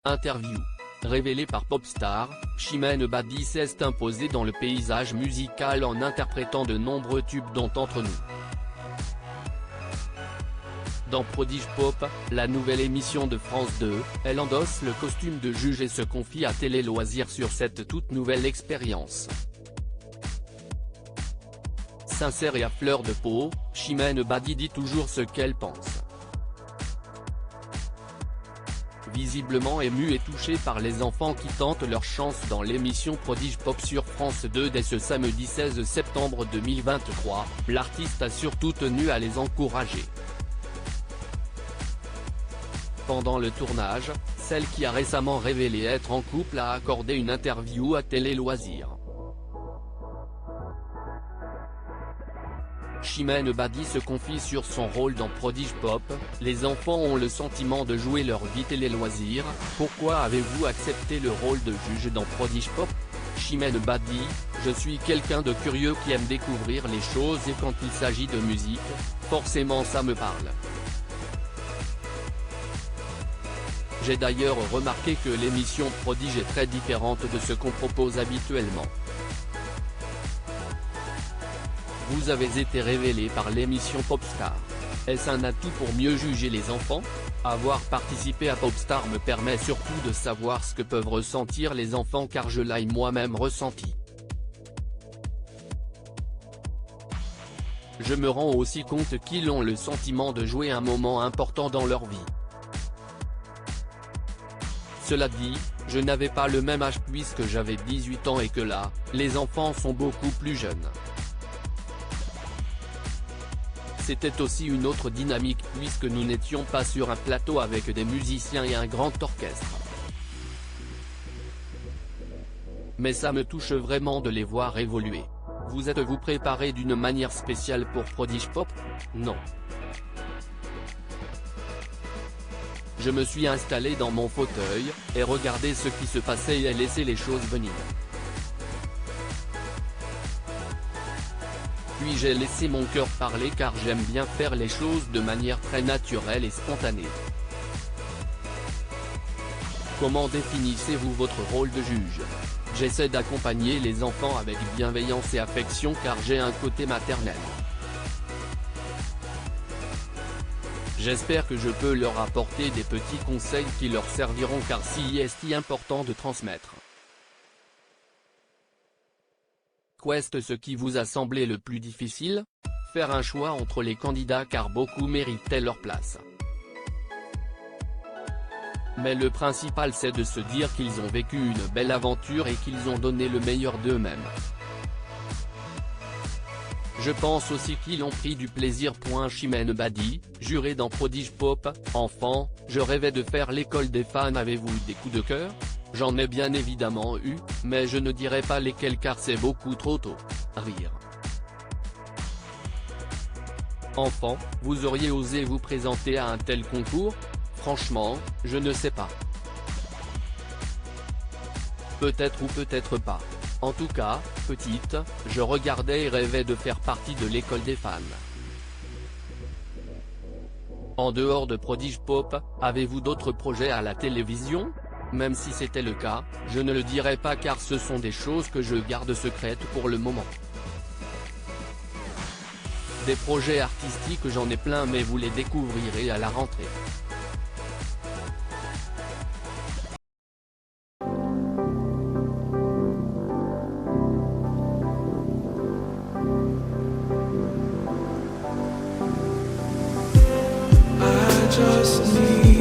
Interview. Révélée par Popstar, Chimène Badi s'est imposée dans le paysage musical en interprétant de nombreux tubes dont Entre nous. Dans Prodige Pop, la nouvelle émission de France 2, elle endosse le costume de juge et se confie à Télé Loisirs sur cette toute nouvelle expérience. Sincère et à fleur de peau, Chimène Badi dit toujours ce qu'elle pense. Visiblement émue et touchée par les enfants qui tentent leur chance dans l'émission Prodige Pop sur France 2 dès ce samedi 16 septembre 2023, l'artiste a surtout tenu à les encourager. Pendant le tournage, celle qui a récemment révélé être en couple a accordé une interview à Télé Loisirs. Chimène Badi se confie sur son rôle dans Prodige Pop. Les enfants ont le sentiment de jouer leur vie Télé Loisirs. Pourquoi avez-vous accepté le rôle de juge dans Prodige Pop? Chimène Badi: je suis quelqu'un de curieux qui aime découvrir les choses et quand il s'agit de musique, forcément ça me parle. J'ai d'ailleurs remarqué que l'émission Prodige est très différente de ce qu'on propose habituellement. Vous avez été révélé par l'émission Popstar. Est-ce un atout pour mieux juger les enfants? Avoir participé à Popstar me permet surtout de savoir ce que peuvent ressentir les enfants car je l'ai moi-même ressenti. Je me rends aussi compte qu'ils ont le sentiment de jouer un moment important dans leur vie. Cela dit, je n'avais pas le même âge puisque j'avais 18 ans et que là, les enfants sont beaucoup plus jeunes. C'était aussi une autre dynamique puisque nous n'étions pas sur un plateau avec des musiciens et un grand orchestre. Mais ça me touche vraiment de les voir évoluer. Vous êtes-vous préparé d'une manière spéciale pour Prodige Pop? Non. Je me suis installé dans mon fauteuil, et regardé ce qui se passait et laissé les choses venir. Puis j'ai laissé mon cœur parler car j'aime bien faire les choses de manière très naturelle et spontanée. Comment définissez-vous votre rôle de juge? J'essaie d'accompagner les enfants avec bienveillance et affection car j'ai un côté maternel. J'espère que je peux leur apporter des petits conseils qui leur serviront car c'est si important de transmettre. Qu'est ce qui vous a semblé le plus difficile? Faire un choix entre les candidats car beaucoup méritaient leur place. Mais le principal c'est de se dire qu'ils ont vécu une belle aventure et qu'ils ont donné le meilleur d'eux-mêmes. Je pense aussi qu'ils ont pris du plaisir. Chimène Badi, jurée dans Prodige Pop. Enfant, je rêvais de faire l'école des fans. Avez-vous des coups de cœur? J'en ai bien évidemment eu, mais je ne dirai pas lesquels car c'est beaucoup trop tôt. Rire. Enfant, vous auriez osé vous présenter à un tel concours? Franchement, je ne sais pas. Peut-être ou peut-être pas. En tout cas, petite, je regardais et rêvais de faire partie de l'école des fans. En dehors de Prodige Pop, avez-vous d'autres projets à la télévision? Même si c'était le cas, je ne le dirai pas car ce sont des choses que je garde secrètes pour le moment. Des projets artistiques j'en ai plein mais vous les découvrirez à la rentrée. Just need